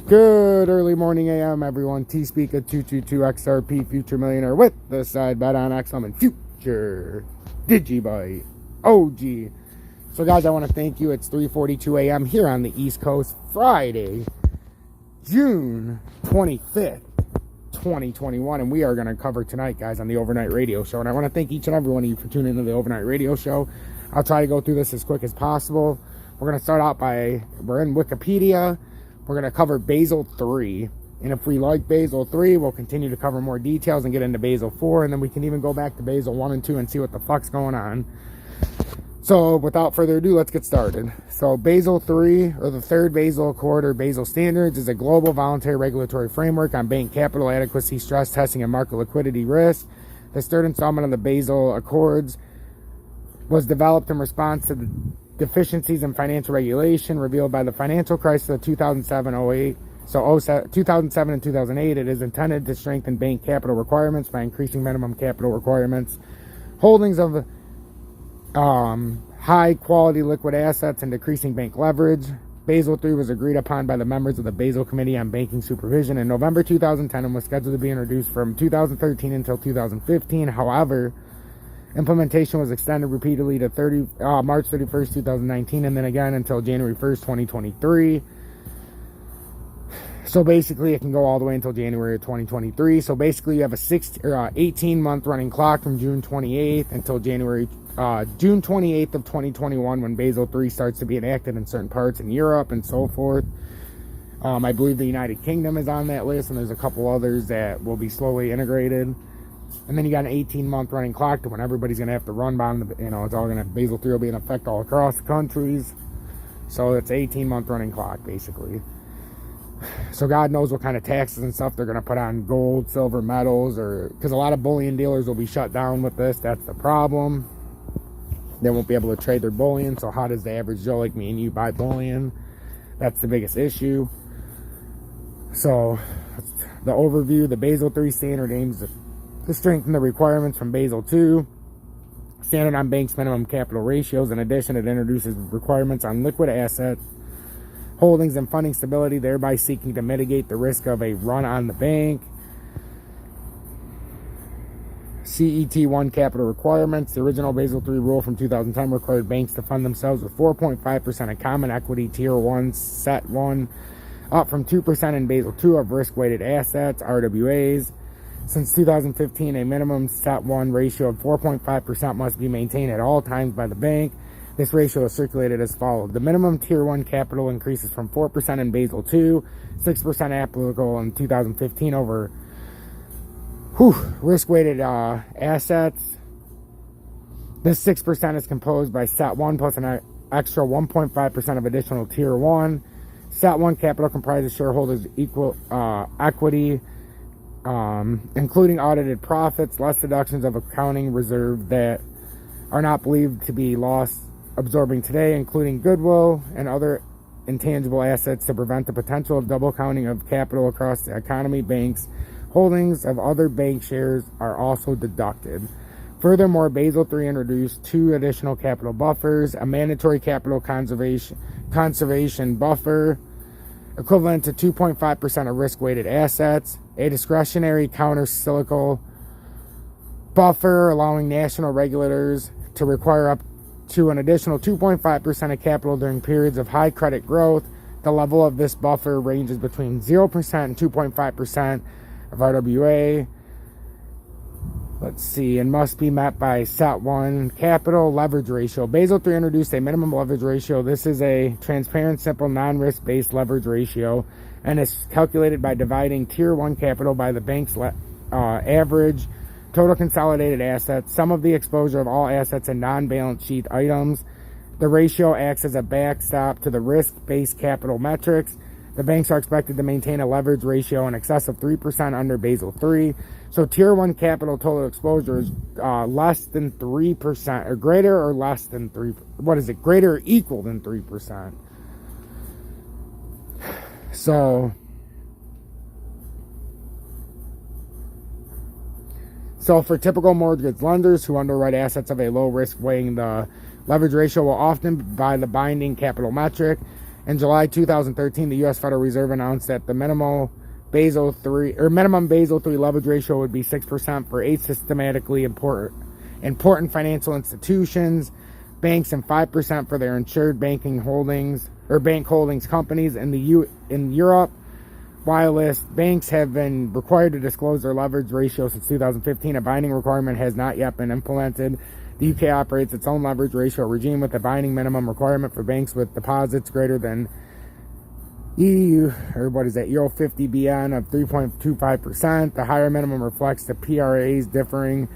Good early morning AM, everyone. T-Speaker 222 XRP Future Millionaire with the side bet on XM and Future Digibyte OG. So guys, I want to thank you. It's 3:42 AM here on the East Coast, Friday, June 25th, 2021. And we are going to cover tonight, guys, on the Overnight Radio Show. And I want to thank each and every one of you for tuning into the Overnight Radio Show. I'll try to go through this as quick as possible. We're going to start out we're in Wikipedia. We're going to cover Basel III. And if we like Basel III, we'll continue to cover more details and get into Basel IV. And then we can even go back to Basel 1 and 2 and see what the fuck's going on. So without further ado, let's get started. So Basel III, or the Third Basel Accord, or Basel Standards, is a global voluntary regulatory framework on bank capital adequacy, stress testing, and market liquidity risk. The third installment of the Basel Accords was developed in response to the deficiencies in financial regulation revealed by the financial crisis of 2007-08. So 2007 and 2008, it is intended to strengthen bank capital requirements by increasing minimum capital requirements, holdings of high quality liquid assets, and decreasing bank leverage. Basel III was agreed upon by the members of the Basel Committee on Banking Supervision in November 2010 and was scheduled to be introduced from 2013 until 2015. However, implementation was extended repeatedly to March 31st, 2019, and then again until January 1st, 2023. So basically, it can go all the way until January of 2023. So basically, you have a 18-month running clock from June 28th until June 28th of 2021, when Basel III starts to be enacted in certain parts in Europe and so forth. I believe the United Kingdom is on that list, and there's a couple others that will be slowly integrated. And then you got an 18-month running clock to when everybody's going to have to run by them. It's all going to, Basel III will be in effect all across the countries. So it's an 18-month running clock, basically. So God knows what kind of taxes and stuff they're going to put on gold, silver, metals, because a lot of bullion dealers will be shut down with this. That's the problem. They won't be able to trade their bullion. So how does the average Joe like me and you buy bullion? That's the biggest issue. So the overview, the Basel III standard aims to strengthen the requirements from Basel II, standard on banks' minimum capital ratios. In addition, it introduces requirements on liquid assets, holdings, and funding stability, thereby seeking to mitigate the risk of a run on the bank. CET1 capital requirements. The original Basel III rule from 2010 required banks to fund themselves with 4.5% of common equity Tier 1, Set 1, up from 2% in Basel II of risk-weighted assets, RWAs. Since 2015, a minimum Set 1 ratio of 4.5% must be maintained at all times by the bank. This ratio is circulated as follows. The minimum Tier 1 capital increases from 4% in Basel II, 6% applicable in 2015 over risk-weighted assets. This 6% is composed by Set 1 plus an extra 1.5% of additional Tier 1. Set 1 capital comprises shareholders' equal equity, including audited profits, less deductions of accounting reserve that are not believed to be loss absorbing today, including goodwill and other intangible assets, to prevent the potential of double counting of capital across the economy. Banks' holdings of other bank shares are also deducted. Furthermore, Basel III introduced 2 additional capital buffers: a mandatory capital conservation buffer equivalent to 2.5% of risk-weighted assets, a discretionary counter-cyclical buffer allowing national regulators to require up to an additional 2.5% of capital during periods of high credit growth. The level of this buffer ranges between 0% and 2.5% of RWA. And must be met by Set 1 capital leverage ratio. Basel III introduced a minimum leverage ratio. This is a transparent, simple, non-risk-based leverage ratio, and is calculated by dividing Tier 1 capital by the bank's average total consolidated assets, sum of the exposure of all assets and non-balance sheet items. The ratio acts as a backstop to the risk-based capital metrics. The banks are expected to maintain a leverage ratio in excess of 3% under Basel III. So Tier 1 capital total exposure is less than 3%, or greater or less than 3%. What is it? Greater or equal than 3%. So for typical mortgage lenders who underwrite assets of a low risk, weighing the leverage ratio will often by the binding capital metric. In July 2013, the U.S. Federal Reserve announced that the minimum Basel III leverage ratio would be 6% for 8 systematically important financial institutions, banks, and 5% for their insured bank holdings companies. In Europe, whilst banks have been required to disclose their leverage ratio since 2015, a binding requirement has not yet been implemented. The UK operates its own leverage ratio regime with a binding minimum requirement for banks with deposits greater than Euro 50 BN of 3.25%. The higher minimum reflects the PRA's differing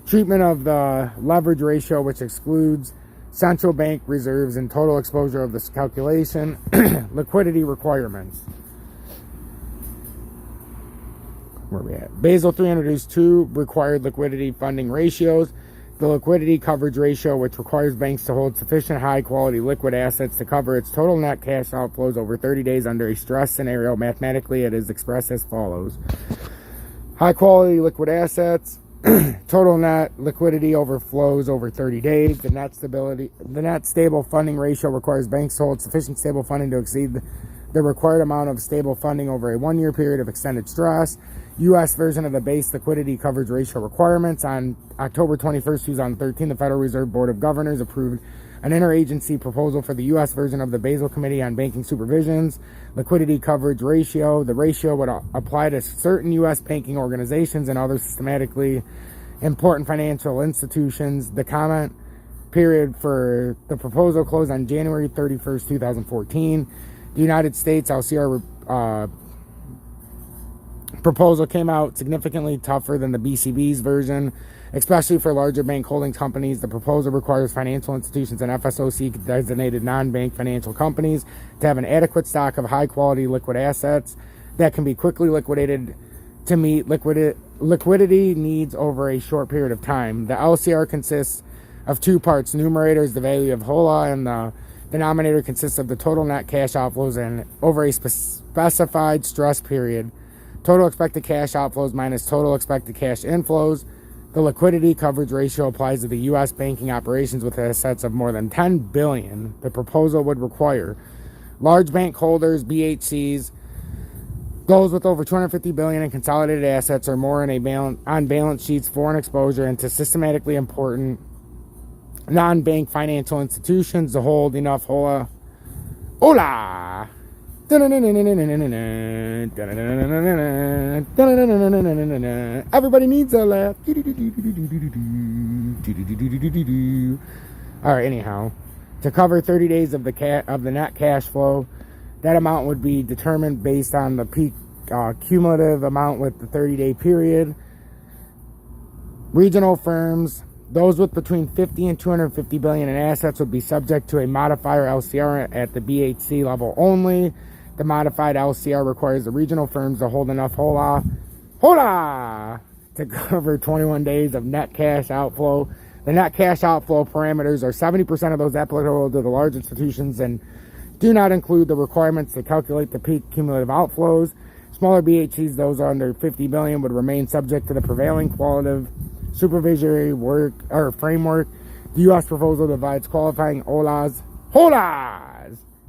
treatment of the leverage ratio, which excludes central bank reserves and total exposure of this calculation. Liquidity requirements. Where are we at? Basel III introduced 2 required liquidity funding ratios. The liquidity coverage ratio, which requires banks to hold sufficient high-quality liquid assets to cover its total net cash outflows over 30 days under a stress scenario. Mathematically, it is expressed as follows. High-quality liquid assets, total net liquidity overflows over 30 days. The net stable funding ratio requires banks to hold sufficient stable funding to exceed the required amount of stable funding over a 1-year period of extended stress. U.S. version of the base liquidity coverage ratio requirements. On October 21st, 2013, the Federal Reserve Board of Governors approved an interagency proposal for the U.S. version of the Basel Committee on Banking Supervision's liquidity coverage ratio. The ratio would apply to certain U.S. banking organizations and other systematically important financial institutions. The comment period for the proposal closed on January 31st, 2014. The United States LCR proposal came out significantly tougher than the BCB's version, especially for larger bank holding companies. The proposal requires financial institutions and FSOC designated non-bank financial companies to have an adequate stock of high-quality liquid assets that can be quickly liquidated to meet liquidity needs over a short period of time. The LCR consists of 2 parts. Numerator is the value of HOLA, and the denominator consists of the total net cash outflows and over a specified stress period. Total expected cash outflows minus total expected cash inflows. The liquidity coverage ratio applies to the U.S. banking operations with assets of more than $10 billion. The proposal would require large bank holders, BHCs, those with over $250 billion in consolidated assets or more on balance sheets, foreign exposure, and to systematically important non-bank financial institutions to hold enough HOLA. Everybody needs a laugh. Alright, anyhow, to cover 30 days of the net cash flow, that amount would be determined based on the peak cumulative amount with the 30-day period. Regional firms, those with between 50 and 250 billion in assets, would be subject to a modifier LCR at the BHC level only. The modified LCR requires the regional firms to hold enough HOLA to cover 21 days of net cash outflow. The net cash outflow parameters are 70% of those applicable to the large institutions and do not include the requirements to calculate the peak cumulative outflows. Smaller BHCs, those under 50 billion, would remain subject to the prevailing qualitative supervisory framework. The U.S. proposal divides qualifying HOLAs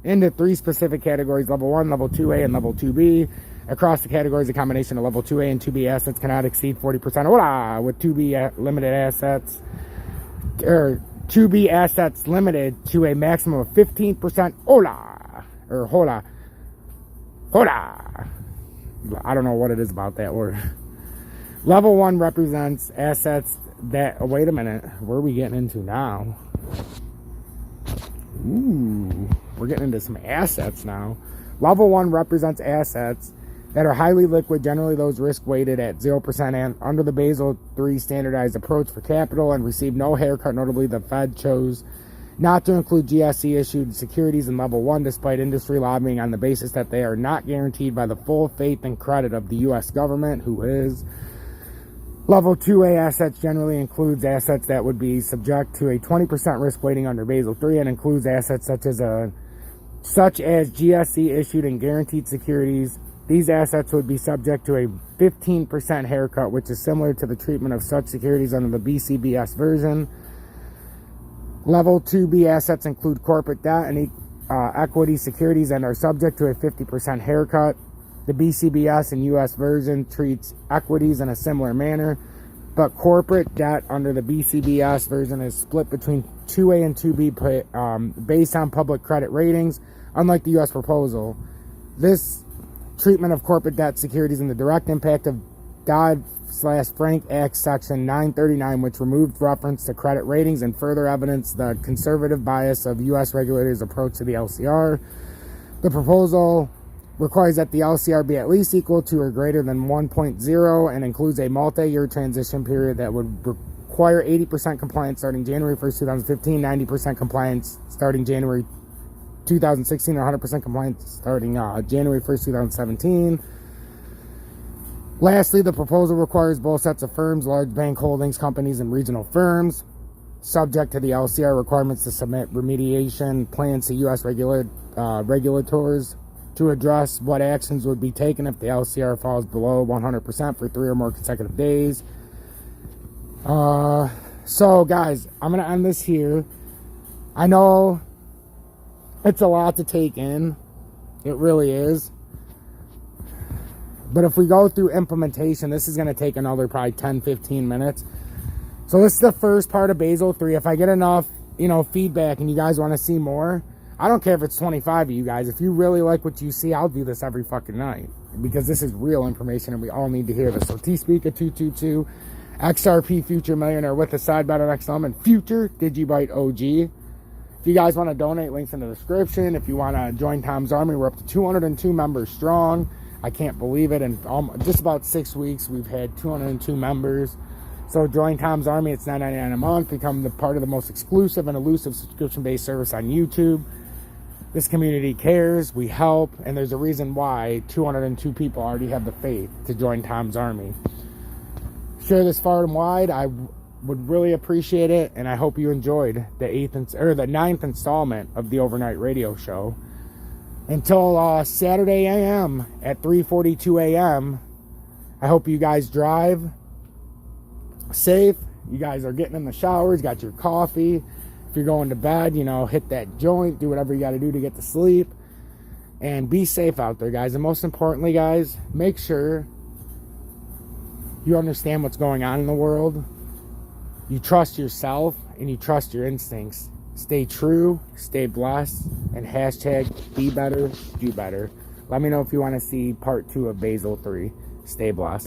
into 3 specific categories: level 1, level 2A, and level 2B. Across the categories, a combination of level 2A and 2B assets cannot exceed 40% HOLA, with 2B limited assets, or 2B assets limited to a maximum of 15% HOLA. I don't know what it is about that word. Level 1 represents assets that... wait a minute. Where are we getting into now? Ooh, we're getting into some assets now. Level 1 represents assets that are highly liquid, generally those risk-weighted at 0% and under the Basel III standardized approach for capital, and receive no haircut. Notably, the Fed chose not to include GSE-issued securities in Level 1 despite industry lobbying on the basis that they are not guaranteed by the full faith and credit of the U.S. government, who is. Level 2A assets generally includes assets that would be subject to a 20% risk weighting under Basel III, and includes assets such as GSE-issued and guaranteed securities. These assets would be subject to a 15% haircut, which is similar to the treatment of such securities under the BCBS version. Level 2B assets include corporate debt and equity securities and are subject to a 50% haircut. The BCBS and U.S. version treats equities in a similar manner, but corporate debt under the BCBS version is split between 2A and 2B based on public credit ratings, unlike the U.S. proposal. This treatment of corporate debt securities and the direct impact of Dodd-Frank Act Section 939, which removed reference to credit ratings and further evidence the conservative bias of U.S. regulators' approach to the LCR. The proposal requires that the LCR be at least equal to or greater than 1.0 and includes a multi-year transition period that would require 80% compliance starting January 1st, 2015, 90% compliance starting January 2016, or 100% compliance starting January 1st, 2017. Lastly, the proposal requires both sets of firms, large bank holdings companies, and regional firms, subject to the LCR requirements, to submit remediation plans to U.S. regulators to address what actions would be taken if the LCR falls below 100% for 3 or more consecutive days. So, guys, I'm going to end this here. I know it's a lot to take in. It really is. But if we go through implementation, this is going to take another probably 10-15 minutes. So this is the first part of Basel III. If I get enough, feedback and you guys want to see more, I don't care if it's 25 of you guys. If you really like what you see, I'll do this every fucking night, because this is real information and we all need to hear this. So T-Speaker 222, XRP Future Millionaire with a side bet on XLM, and Future Digibyte OG. If you guys want to donate, links in the description. If you want to join Tom's Army, we're up to 202 members strong. I can't believe it. In just about 6 weeks, we've had 202 members. So join Tom's Army. It's $9.99 a month. Become the part of the most exclusive and elusive subscription-based service on YouTube. This community cares. We help. And there's a reason why 202 people already have the faith to join Tom's Army. Share this far and wide. I would really appreciate it. And I hope you enjoyed the ninth installment of the Overnight Radio Show. Until Saturday a.m. at 3:42 a.m., I hope you guys drive safe. You guys are getting in the showers, got your coffee. If you're going to bed, hit that joint, do whatever you got to do to get to sleep. And be safe out there, guys. And most importantly, guys, make sure you understand what's going on in the world. You trust yourself and you trust your instincts. Stay true, stay blessed, and hashtag be better, do better. Let me know if you want to see part 2 of Basel III. Stay blessed.